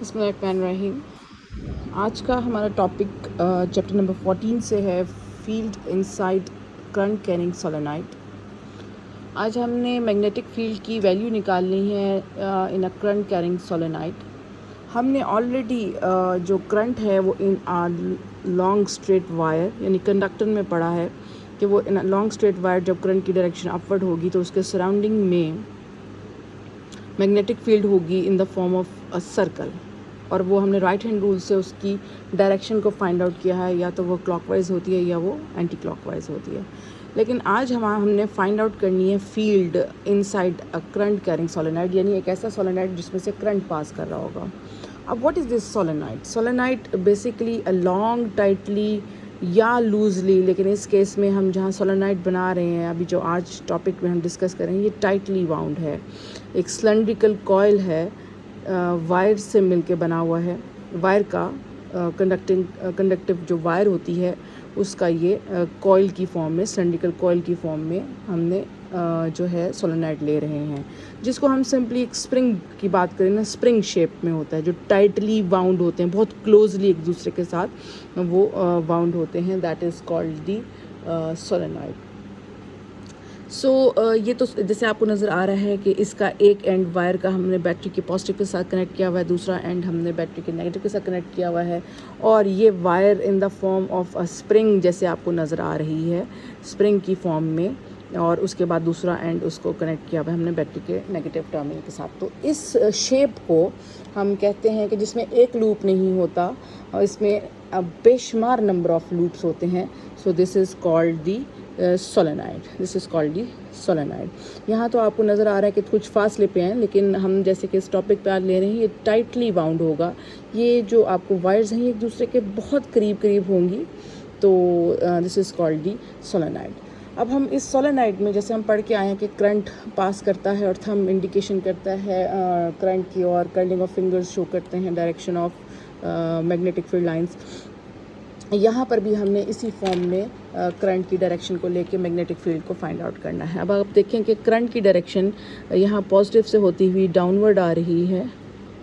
बिस्मिल्लाहिर्रहमानिर्रहीम। आज का हमारा टॉपिक चैप्टर नंबर 14 से है, field inside current carrying solenoid. आज हमने मैग्नेटिक फील्ड की वैल्यू निकालनी है इन अ करंट कैरिंग सोलेनोइड। हमने ऑलरेडी जो करंट है वो इन लॉन्ग स्ट्रेट वायर यानी कंडक्टर में पढ़ा है कि वो इन लॉन्ग स्ट्रेट वायर जब करंट की डायरेक्शन अपवर्ड होगी तो उसके सराउंडिंग में मैग्नेटिक फील्ड होगी in the form of a circle, और वो हमने राइट हैंड रूल से उसकी डायरेक्शन को फाइंड आउट किया है, या तो वो क्लॉकवाइज होती है या वो एंटी क्लॉकवाइज होती है। लेकिन आज हमने फाइंड आउट करनी है field inside a current carrying solenoid, यानी एक ऐसा सोलेनोइड जिसमें से करंट पास कर रहा होगा। अब what is this solenoid? Solenoid basically a long tightly या लूजली, लेकिन इस केस में हम जहाँ सोलेनोइड बना रहे हैं अभी जो आज टॉपिक में हम डिस्कस करेंगे, ये टाइटली वाउंड है। एक सिलेंड्रिकल कॉइल है, वायर से मिलके बना हुआ है। वायर का कंडक्टिव जो वायर होती है उसका ये कॉइल की फॉर्म में, सिलेंड्रिकल कॉइल की फॉर्म में हमने जो है सोलेनोइड ले रहे हैं, जिसको हम सिंपली एक स्प्रिंग की बात करें ना, स्प्रिंग शेप में होता है, जो टाइटली वाउंड होते हैं, बहुत क्लोजली एक दूसरे के साथ वो वाउंड होते हैं। That is called the solenoid. So ये तो जैसे आपको नज़र आ रहा है कि इसका एक एंड वायर का हमने बैटरी के पॉजिटिव के साथ कनेक्ट किया हुआ है, दूसरा एंड हमने बैटरी के नेगेटिव के साथ कनेक्ट किया हुआ है, और ये wire in the form of a spring जैसे आपको नज़र आ रही है, स्प्रिंग की फॉर्म में, और उसके बाद दूसरा एंड उसको कनेक्ट किया हुआ है हमने बैटरी के नेगेटिव टर्मिनल के साथ। तो इस शेप को हम कहते हैं कि जिसमें एक लूप नहीं होता और इसमें बेशुमार नंबर ऑफ लूप्स होते हैं। सो this is called the solenoid. This is called the solenoid. यहाँ तो आपको नज़र आ रहा है कि कुछ फासले पे हैं, लेकिन हम जैसे कि इस टॉपिक पे आज ले रहे हैं, ये टाइटली बाउंड होगा। ये जो आपको वायर्स हैं एक दूसरे के बहुत करीब करीब होंगी, तो this is called the solenoid. अब हम इस सोलेनोइड में जैसे हम पढ़ के आए हैं कि करंट पास करता है और थंब इंडिकेशन करता है करंट की, और कर्लिंग ऑफ फिंगर्स शो करते हैं direction of magnetic field lines. यहाँ पर भी हमने इसी फॉर्म में करंट की डायरेक्शन को लेके मैग्नेटिक फील्ड को फाइंड आउट करना है। अब आप देखें कि करंट की डायरेक्शन यहाँ पॉजिटिव से होती हुई डाउनवर्ड आ रही है,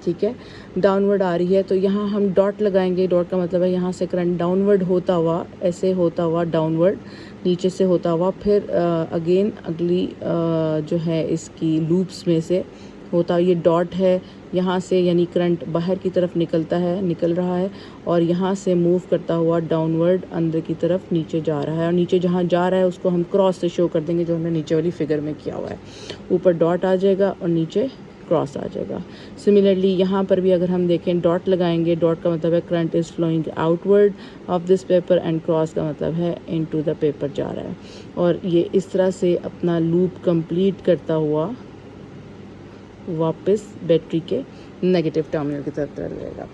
ठीक है, डाउनवर्ड आ रही है, तो यहाँ हम डॉट लगाएंगे। डॉट का मतलब है यहाँ से करंट डाउनवर्ड होता हुआ, ऐसे होता हुआ डाउनवर्ड, नीचे से होता हुआ, फिर अगेन अगली जो है इसकी लूप्स में से होता, ये डॉट है यहाँ से, यानी करंट बाहर की तरफ निकल रहा है, और यहाँ से मूव करता हुआ डाउनवर्ड अंदर की तरफ नीचे जा रहा है, और नीचे जहाँ जा रहा है उसको हम क्रॉस से शो कर देंगे, जो हमने नीचे वाली फिगर में किया हुआ है। ऊपर डॉट आ जाएगा और नीचे क्रॉस आ जाएगा। सिमिलरली यहाँ पर भी अगर हम देखें, डॉट लगाएंगे, डॉट का मतलब है current is flowing outward of this paper, and cross का मतलब है इनटू द पेपर जा रहा है, और ये इस तरह से अपना लूप कंप्लीट करता हुआ वापस बैटरी के नेगेटिव टर्मिनल की तरफ रहेगा।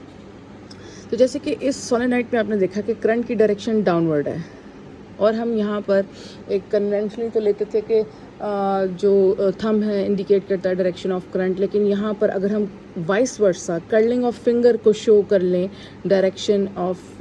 तो जैसे कि इस सोलेनोइड में आपने देखा कि करंट की डायरेक्शन डाउनवर्ड है, और हम यहाँ पर एक कन्वेंशनली तो लेते थे कि जो थंब है इंडिकेट करता है डायरेक्शन ऑफ करंट, लेकिन यहाँ पर अगर हम vice versa curling of finger को शो कर लें डायरेक्शन ऑफ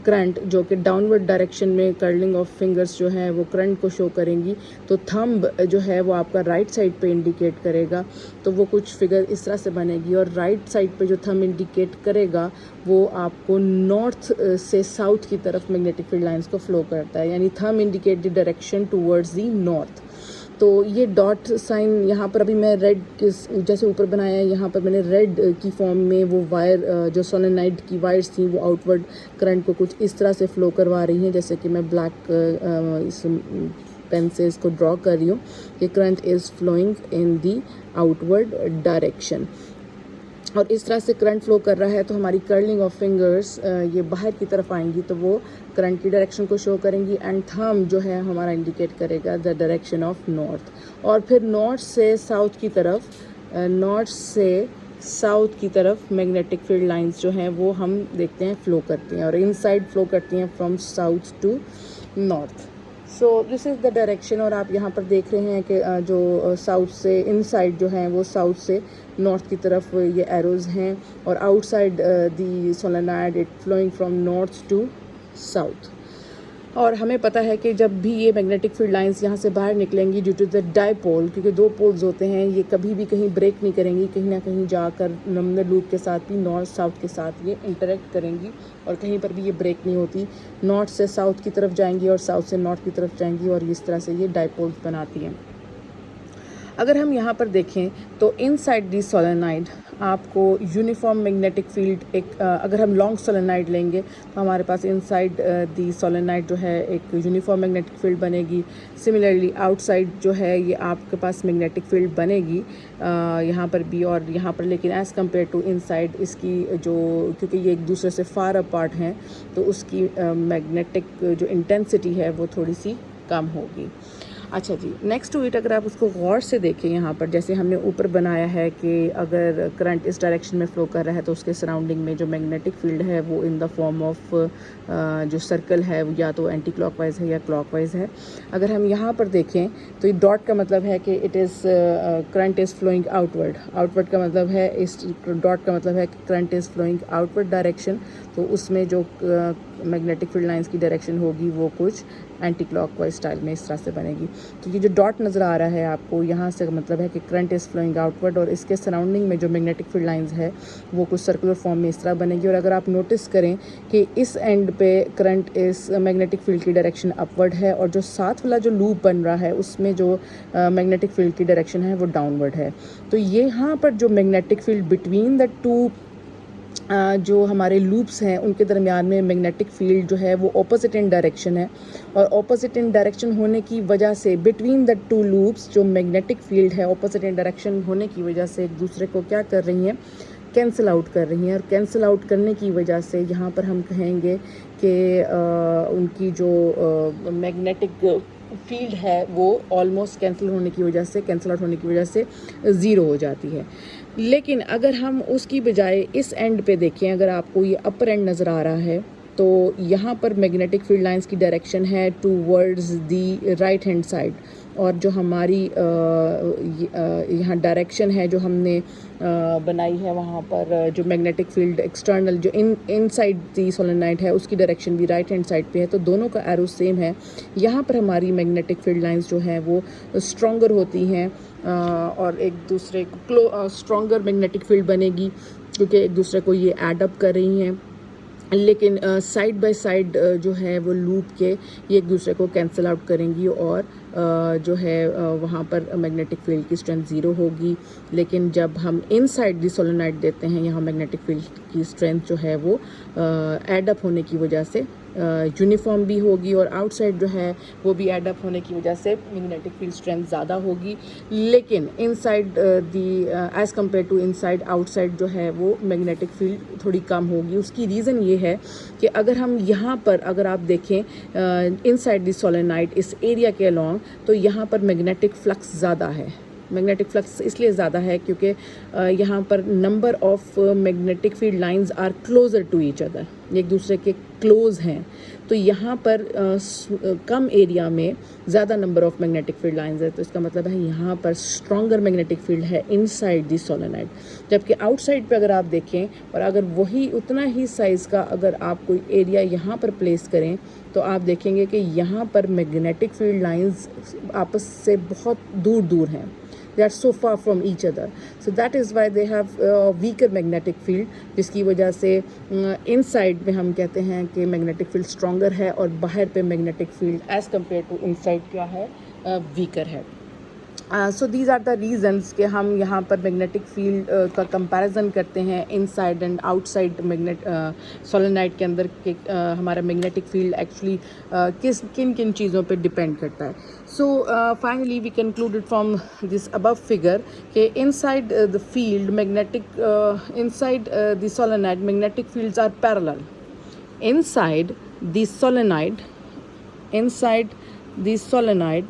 करंट, जो कि डाउनवर्ड डायरेक्शन में कर्लिंग ऑफ फिंगर्स जो है वो करंट को शो करेंगी, तो थंब जो है वो आपका राइट साइड पे इंडिकेट करेगा, तो वो कुछ फिगर इस तरह से बनेगी, और राइट साइड पे जो थंब इंडिकेट करेगा वो आपको नॉर्थ से साउथ की तरफ मैग्नेटिक फील्ड लाइंस को फ्लो करता है, यानी thumb indicate the direction towards the north. तो ये डॉट साइन यहाँ पर अभी मैं रेड जैसे ऊपर बनाया है, यहाँ पर मैंने रेड की फॉर्म में वो वायर जो सोलेनोइड की वायर्स थी वो आउटवर्ड करंट को कुछ इस तरह से फ्लो करवा रही हैं, जैसे कि मैं ब्लैक इस पेन से इसको ड्रॉ कर रही हूँ कि current is flowing in the outward direction, और इस तरह से करंट फ्लो कर रहा है, तो हमारी कर्लिंग ऑफ फिंगर्स ये बाहर की तरफ आएंगी, तो वो करंट की डायरेक्शन को शो करेंगी, एंड थंब जो है हमारा इंडिकेट करेगा द डायरेक्शन ऑफ नॉर्थ, और फिर नॉर्थ से साउथ की तरफ मैग्नेटिक फील्ड लाइंस जो हैं वो हम देखते हैं फ्लो करती हैं, और इनसाइड फ्लो करती हैं from south to north. So this is the direction, और आप यहाँ पर देख रहे हैं कि जो साउथ से इनसाइड जो हैं वो साउथ से नॉर्थ की तरफ ये एरोज़ हैं, और outside the solenoid it flowing from north to south. और हमें पता है कि जब भी ये मैग्नेटिक फील्ड लाइंस यहाँ से बाहर निकलेंगी ड्यू टू द डाईपोल, क्योंकि 2 पोल्स होते हैं, ये कभी भी कहीं ब्रेक नहीं करेंगी, कहीं ना कहीं जाकर नॉर्मल लूप के साथ भी नॉर्थ साउथ के साथ ये इंटरेक्ट करेंगी और कहीं पर भी ये ब्रेक नहीं होती। नॉर्थ से साउथ की तरफ जाएंगी और साउथ से नॉर्थ की तरफ जाएंगी और इस तरह से ये डाईपोल्स बनाती हैं। अगर हम यहाँ पर देखें तो इनसाइड दी सोलेनॉइड आपको यूनिफॉर्म मैग्नेटिक फील्ड अगर हम लॉन्ग सोलेनॉइड लेंगे तो हमारे पास इनसाइड दी सोलेनॉइड जो है एक यूनिफॉर्म मैग्नेटिक फील्ड बनेगी। सिमिलरली आउटसाइड जो है ये आपके पास मैग्नेटिक फील्ड बनेगी यहाँ पर भी और यहाँ पर, लेकिन एज़ कम्पेयर टू इनसाइड इसकी जो, क्योंकि ये एक दूसरे से फार अपार्ट हैं तो उसकी मैग्नेटिक जो इंटेंसिटी है वो थोड़ी सी कम होगी। अच्छा जी, नेक्स्ट टू इट अगर आप उसको गौर से देखें, यहाँ पर जैसे हमने ऊपर बनाया है कि अगर करंट इस डायरेक्शन में फ़्लो कर रहा है तो उसके सराउंडिंग में जो मैग्नेटिक फील्ड है वो इन द फॉर्म ऑफ जो सर्कल है या तो एंटी क्लॉकवाइज है या क्लॉकवाइज है। अगर हम यहाँ पर देखें तो ये डॉट का मतलब है कि it is current is flowing outward. Outward का मतलब है, इस डॉट का मतलब है कि current is flowing outward direction, तो उसमें जो मैग्नेटिक फील्ड लाइंस की डायरेक्शन होगी वो कुछ एंटी क्लॉकवाइज स्टाइल में इस तरह से बनेगी। तो ये जो डॉट नज़र आ रहा है आपको यहाँ से मतलब है कि करंट इज़ फ्लोइंग आउटवर्ड और इसके सराउंडिंग में जो मैग्नेटिक फील्ड लाइंस है वो कुछ सर्कुलर फॉर्म में इस तरह बनेगी। और अगर आप नोटिस करें कि इस एंड पे करंट इस मैग्नेटिक फील्ड की डायरेक्शन अपवर्ड है और जो साथ वाला जो लूप बन रहा है उसमें जो मैग्नेटिक फील्ड की डायरेक्शन है वो डाउनवर्ड है। तो ये यहाँ पर जो magnetic field between the two जो हमारे लूप्स हैं उनके दरमियान में मैग्नेटिक फील्ड जो है वो ऑपोजिट इन डायरेक्शन है और ऑपोजिट इन डायरेक्शन होने की वजह से बिटवीन द टू लूप्स जो मैग्नेटिक फील्ड है ऑपोजिट इन डायरेक्शन होने की वजह से एक दूसरे को क्या कर रही हैं, कैंसिल आउट कर रही हैं। और कैंसिल आउट करने की वजह से यहाँ पर हम कहेंगे कि उनकी जो मैग्नेटिक फील्ड है वो ऑलमोस्ट कैंसिल आउट होने की वजह से ज़ीरो हो जाती है। लेकिन अगर हम उसकी बजाय इस एंड पे देखें, अगर आपको ये अपर एंड नज़र आ रहा है तो यहाँ पर मैग्नेटिक फील्ड लाइंस की डायरेक्शन है towards the right hand side और जो हमारी यहाँ डायरेक्शन है जो हमने बनाई है वहाँ पर जो मैग्नेटिक फील्ड एक्सटर्नल जो इनसाइड दी सोलेनॉइड है उसकी डायरेक्शन भी राइट हैंड साइड पे है, तो दोनों का एरो सेम है। यहाँ पर हमारी मैग्नेटिक फील्ड लाइंस जो हैं वो स्ट्रॉन्गर होती हैं और एक दूसरे को स्ट्रॉन्गर मैग्नेटिक फील्ड बनेगी क्योंकि एक दूसरे को ये एड अप कर रही हैं। लेकिन साइड बाय साइड जो है वो लूप के ये एक दूसरे को कैंसिल आउट करेंगी और जो है वहाँ पर मैग्नेटिक फील्ड की स्ट्रेंथ ज़ीरो होगी। लेकिन जब हम इनसाइड दी सोलेनॉइड देते हैं यहाँ मैग्नेटिक फील्ड की स्ट्रेंथ जो है वो एड अप होने की वजह से यूनिफॉर्म भी होगी और आउटसाइड जो है वो भी एड अप होने की वजह से मैग्नेटिक फील्ड स्ट्रेंथ ज़्यादा होगी। लेकिन inside the as compare to inside outside जो है वो मैग्नेटिक फील्ड थोड़ी कम होगी। उसकी रीज़न ये है कि अगर हम यहाँ पर अगर आप देखें इनसाइड दी सोलेनॉइड इस एरिया के अलॉन्ग तो यहाँ पर मैग्नेटिक फ्लक्स ज़्यादा है। मैग्नेटिक फ्लक्स इसलिए ज़्यादा है क्योंकि यहाँ पर number of magnetic field lines are closer to each other, एक दूसरे के क्लोज़ हैं। तो यहाँ पर कम एरिया में ज़्यादा number of magnetic field lines है, तो इसका मतलब है यहाँ पर स्ट्रॉन्गर मैग्नेटिक फील्ड है इनसाइड दी सोलेनॉइड। जबकि आउटसाइड पे अगर आप देखें और अगर वही उतना ही साइज़ का अगर आप कोई एरिया यहाँ पर प्लेस करें तो आप देखेंगे कि यहाँ पर मैग्नेटिक फील्ड लाइंस आपस से बहुत दूर दूर हैं। They are so far from each other, so that is why they have weaker magnetic field, जिसकी वजह से इनसाइड में हम कहते हैं कि मैग्नेटिक फील्ड स्ट्रॉन्गर है और बाहर पे magnetic field as compare to inside क्या है, वीकर है। So these are the reasons कि हम यहाँ पर मैग्नेटिक फील्ड का कंपैरिजन करते हैं इनसाइड एंड आउटसाइड सोलेनॉइड के अंदर के हमारा मैग्नेटिक फील्ड एक्चुअली किन किन चीज़ों पे डिपेंड करता है। So finally we concluded from this above figure कि inside the field inside the solenoid magnetic fields are parallel. Inside the solenoid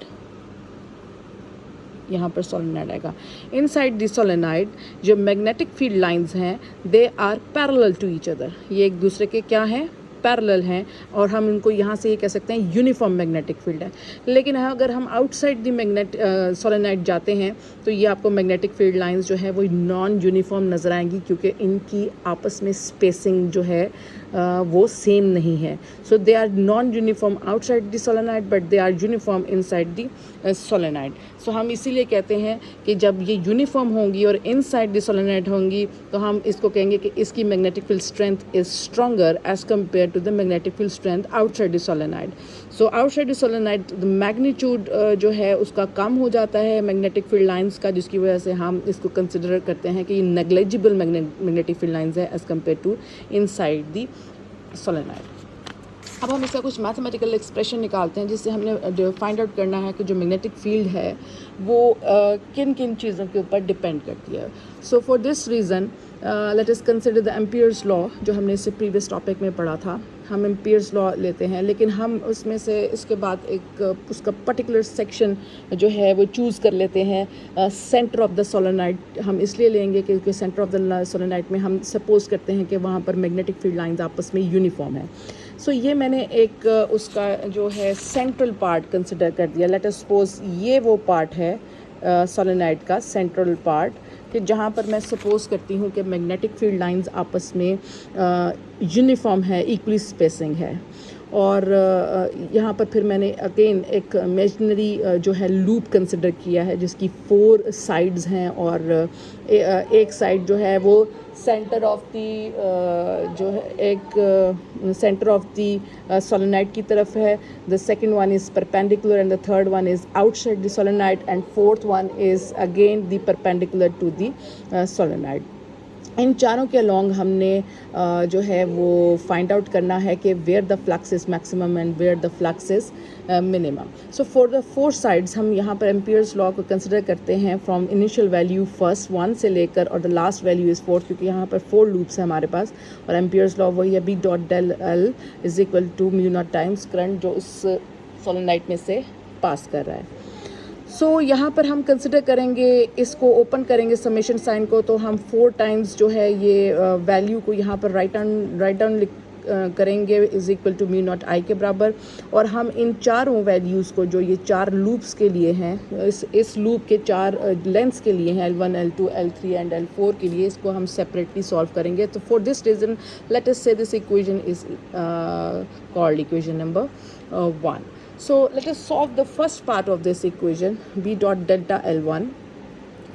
यहाँ पर सोलेनॉइड आएगा। इनसाइड द सोलेनॉइड जो मैग्नेटिक फील्ड लाइंस हैं they are parallel to each other, ये एक दूसरे के क्या हैं, पैरेलल हैं और हम इनको यहाँ से ये कह सकते हैं यूनिफॉर्म मैग्नेटिक फील्ड है। लेकिन अगर हम आउटसाइड द सोलेनॉइड जाते हैं तो ये आपको मैग्नेटिक फील्ड लाइंस जो है वो नॉन यूनिफॉर्म नज़र आएंगी क्योंकि इनकी आपस में स्पेसिंग जो है वो सेम नहीं है. So they are non uniform outside the solenoid but they are uniform inside the solenoid. So हम इसीलिए कहते हैं कि जब ये यूनिफॉर्म होंगी और इनसाइड द सोलेनॉइड होंगी तो हम इसको कहेंगे कि इसकी magnetic field strength is stronger as compare to the magnetic field strength outside the solenoid. So outside the solenoid the magnitude जो है उसका कम हो जाता है मैग्नेटिक फील्ड लाइंस का, जिसकी वजह से हम इसको कंसिडर करते हैं कि ये नेग्लिजिबल मैग्नेटिक फील्ड लाइंस है as compare to inside the solenoid. अब हम इसका कुछ मैथमेटिकल एक्सप्रेशन निकालते हैं जिससे हमने फाइंड आउट करना है कि जो मैग्नेटिक फील्ड है वो किन किन चीज़ों के ऊपर डिपेंड करती है. So for this reason let us consider the Ampere's law, जो हमने इससे प्रीवियस टॉपिक में पढ़ा था. हम एम्पियर्स लॉ लेते हैं, लेकिन हम उसमें से इसके बाद एक उसका पर्टिकुलर सेक्शन जो है वो चूज़ कर लेते हैं. सेंटर ऑफ द सोलेनॉइड हम इसलिए लेंगे क्योंकि सेंटर ऑफ द सोलेनॉइड में हम सपोज करते हैं कि वहाँ पर मैग्नेटिक फील्ड लाइंस आपस में यूनिफॉर्म है. सो ये मैंने एक उसका जो है सेंट्रल पार्ट कंसिडर कर दिया. लेट अस सपोज ये वो पार्ट है सोलेनॉइड का सेंट्रल पार्ट, कि जहाँ पर मैं सपोज करती हूँ कि मैग्नेटिक फील्ड लाइंस आपस में यूनिफॉर्म है, इक्वली स्पेसिंग है. और यहाँ पर फिर मैंने अगेन एक इमेजिनरी जो है लूप कंसिडर किया है जिसकी 4 साइड्स हैं, और एक साइड जो है वो सेंटर ऑफ द जो है एक सेंटर ऑफ द सोलेनॉइड की तरफ है. The second one is perpendicular and the third one is outside the solenoid and fourth one is again the perpendicular to the solenoid. इन चारों के अलॉन्ग हमने जो है वो फाइंड आउट करना है कि where the flux is maximum and where the flux is minimum. So for the 4 sides हम यहाँ पर एम्पियर्स लॉ को कंसिडर करते हैं फ्रॉम इनिशियल वैल्यू फर्स्ट 1 से लेकर और द लास्ट वैल्यू इज़ 4, क्योंकि यहाँ पर 4 लूप्स हैं हमारे पास. और एम्पियर्स लॉ वही है B dot del L is equal to mu naught times current जो उस सोलेनॉइड में से पास कर रहा है. सो यहाँ पर हम कंसिडर करेंगे, इसको ओपन करेंगे समेशन साइन को, तो हम 4 टाइम्स जो है ये वैल्यू को यहाँ पर राइट डाउन करेंगे is equal to mu naught I के बराबर. और हम इन चारों वैल्यूज़ को जो ये 4 लूप्स के लिए हैं, इस लूप के 4 लेंथ्स के लिए हैं L1, L2, L3 and L4 के लिए, इसको हम सेपरेटली सॉल्व करेंगे. तो for this reason let us say this equation is called equation number 1. So let us solve the first part of this equation, b dot delta L1.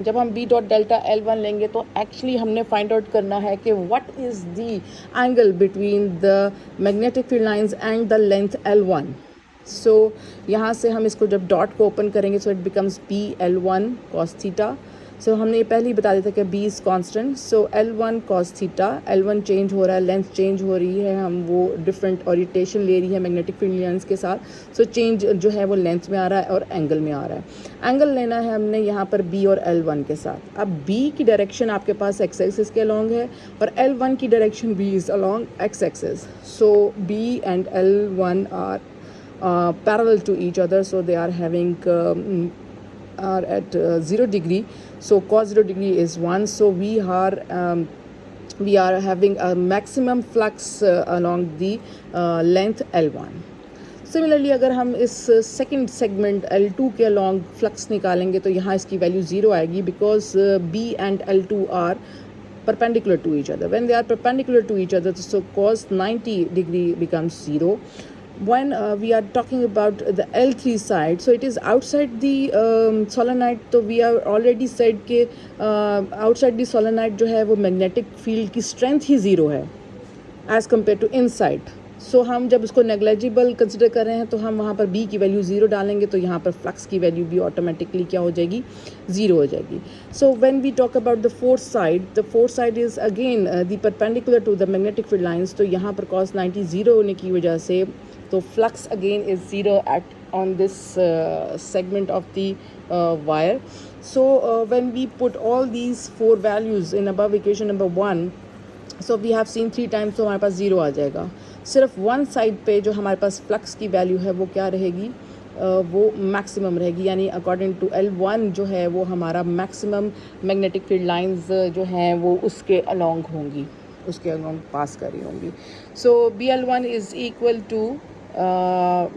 जब हम b dot delta L1 लेंगे तो actually हमने find out करना है कि what is the angle between the magnetic field lines and the length L1. So यहाँ से हम इसको जब डॉट को ओपन करेंगे so it becomes b L1 cos theta. So हमने ये पहले ही बता दिया था कि b is constant. So L1 cos theta, L1 change हो रहा है, लेंथ चेंज हो रही है, हम वो डिफरेंट ओरिएंटेशन ले रही है मैग्नेटिक फील्ड लाइंस के साथ. सो चेंज जो है वो लेंथ में आ रहा है और एंगल में आ रहा है. एंगल लेना है हमने यहाँ पर b और L1 के साथ. अब b की डायरेक्शन आपके पास x एक्सिस के अलॉन्ग है और L1 की direction b is along x axis. So b and L1 are parallel to each other, so they are having are at 0 degree. So cos 0 degree is 1. So we are having a maximum flux along the length L1. Similarly अगर हम इस second segment L2 के along flux निकालेंगे तो यहाँ इसकी value 0 आएगी because B and L2 are perpendicular to each other. When they are perpendicular to each other, so cos 90 degree becomes 0. When we are talking about the L3 side, so it is outside the solenoid. तो we are already said कि outside the solenoid जो है वो magnetic field की strength ही 0 है as compared to inside. सो हम जब इसको नेग्लिजिबल कंसिडर कर रहे हैं तो हम वहाँ पर b की वैल्यू 0 डालेंगे तो यहाँ पर फ्लक्स की वैल्यू भी ऑटोमेटिकली क्या हो जाएगी, 0 हो जाएगी. So when we talk about the fourth side is again the perpendicular to the magnetic field lines. तो यहाँ पर cos 90 0 होने की वजह से तो flux again is 0 at on this segment of the wire. So when we put all these 4 values in above equation number 1, so we have seen 3 times, तो हमारे पास 0 आ जाएगा. सिर्फ वन साइड पे जो हमारे पास फ्लक्स की वैल्यू है वो क्या रहेगी, वो मैक्सिमम रहेगी. यानी अकॉर्डिंग टू L1 जो है वो हमारा मैक्सिमम मैग्नेटिक फील्ड लाइंस जो हैं वो उसके अलॉन्ग होंगी, उसके अलॉन्ग पास कर रही होंगी. So BL1 is equal to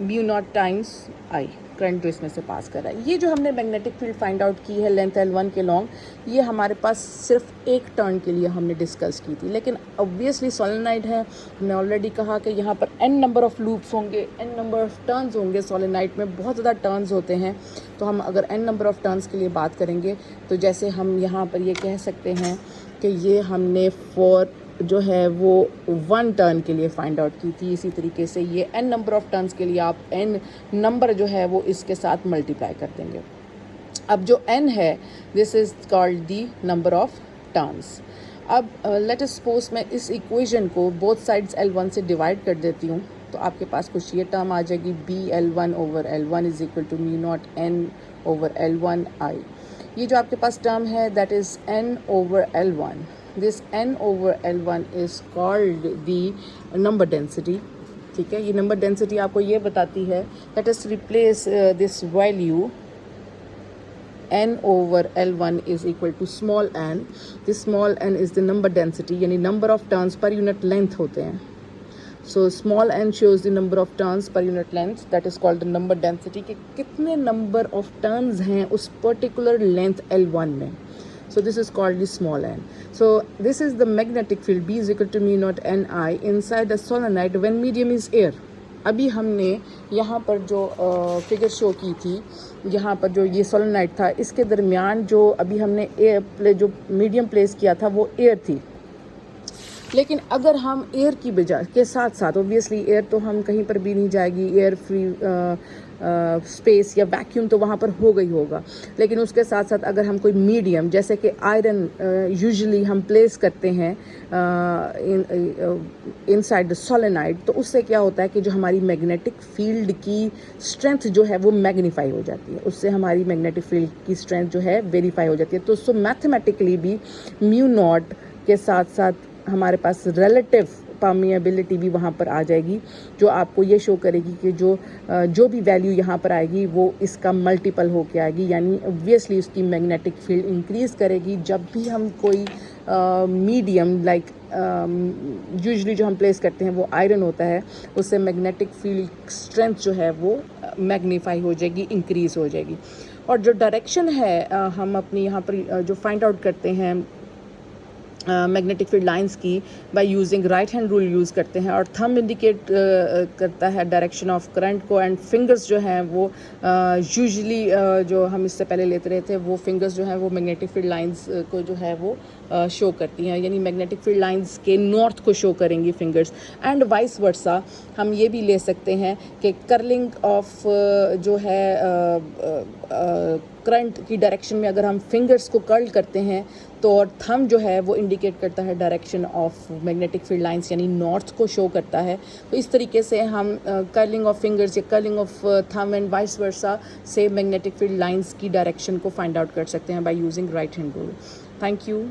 mu naught times I. Current जो इसमें से पास कर रहा है। ये जो हमने मैग्नेटिक फील्ड फाइंड आउट की है लेंथ L1 के लॉन्ग, ये हमारे पास सिर्फ एक टर्न के लिए हमने डिस्कस की थी, लेकिन ऑब्वियसली सोलेनोइड है, हमने ऑलरेडी कहा कि यहाँ पर n नंबर ऑफ़ लूप्स होंगे, n नंबर ऑफ़ टर्न्स होंगे। सोलेनोइड में बहुत ज़्यादा टर्न्स होते हैं, तो हम अगर n नंबर ऑफ़ टर्न्स के लिए बात करेंगे तो जैसे हम यहाँ पर ये कह सकते हैं कि ये हमने फॉर जो है वो 1 टर्न के लिए फाइंड आउट की थी। इसी तरीके से ये n नंबर ऑफ़ टर्न्स के लिए आप n नंबर जो है वो इसके साथ मल्टीप्लाई कर देंगे। अब जो n है this is called the number of turns. अब लेट अस सपोज मैं इस इक्वेशन को बोथ साइड्स L1 से डिवाइड कर देती हूँ, तो आपके पास कुछ ये टर्म आ जाएगी BL1 over L1 is equal to mu naught n over L1I। ये जो आपके पास टर्म है that is n over L1। This n over L1 is called the number density. ठीक है, ये नंबर डेंसिटी आपको ये बताती है let us replace this value n over L1 is equal to small n. This small n is the number density, यानी number of turns per unit length होते हैं। So small n shows the number of turns per unit length, that is called the number density, कि कितने number of turns हैं उस particular length L1 में। So this is called the small n. So this is the magnetic field B is equal to mu naught Ni inside the solenoid when medium is air. अभी हमने यहाँ पर जो figure show की थी, यहाँ पर जो ये सोलेनोइड था इसके दरमियान जो अभी हमने जो मीडियम प्लेस किया था वो एयर थी। लेकिन अगर हम एयर की बजाय के साथ साथ, ऑब्वियसली एयर तो हम कहीं पर भी नहीं जाएगी, एयर फ्री स्पेस या वैक्यूम तो वहाँ पर हो गई होगा, लेकिन उसके साथ साथ अगर हम कोई मीडियम जैसे कि आयरन यूजुअली हम प्लेस करते हैं इनसाइड द सोलेनोइड, तो उससे क्या होता है कि जो हमारी मैग्नेटिक फील्ड की स्ट्रेंथ जो है वो मैग्नीफाई हो जाती है, उससे हमारी मैग्नेटिक फील्ड की स्ट्रेंथ जो है वेरीफाई हो जाती है। तो सो मैथमेटिकली भी म्यू नॉट के साथ साथ हमारे पास रिलेटिव परमिएबिलिटी भी वहाँ पर आ जाएगी, जो आपको ये शो करेगी कि जो भी वैल्यू यहाँ पर आएगी वो इसका मल्टीपल होके आएगी, यानी ऑब्वियसली उसकी मैग्नेटिक फील्ड इंक्रीज़ करेगी। जब भी हम कोई मीडियम लाइक यूजुअली जो हम प्लेस करते हैं वो आयरन होता है, उससे मैग्नेटिक फील्ड स्ट्रेंथ जो है वो मैग्नीफाई हो जाएगी, इंक्रीज़ हो जाएगी। और जो डायरेक्शन है हम अपनी यहाँ पर जो फाइंड आउट करते हैं मैग्नेटिक फील्ड लाइंस की by using right hand rule use करते हैं, और थंब इंडिकेट करता है डायरेक्शन ऑफ करंट को, एंड फिंगर्स जो हैं वो यूजुअली जो हम इससे पहले लेते रहे थे वो फिंगर्स जो हैं वो मैग्नेटिक फील्ड लाइंस को जो है वो शो करती हैं, यानी मैग्नेटिक फील्ड लाइंस के नॉर्थ को शो करेंगी फिंगर्स। एंड वाइस वर्सा हम ये भी ले सकते हैं कि कर्लिंग ऑफ जो है करंट की डायरेक्शन में अगर हम फिंगर्स को कर्ल करते हैं तो और थंब जो है वो इंडिकेट करता है direction of magnetic field lines, यानी नॉर्थ को शो करता है। तो इस तरीके से हम कर्लिंग ऑफ फिंगर्स या curling of thumb and vice versa से मैग्नेटिक फील्ड लाइंस की डायरेक्शन को फाइंड आउट कर सकते हैं by using right hand rule. Thank you.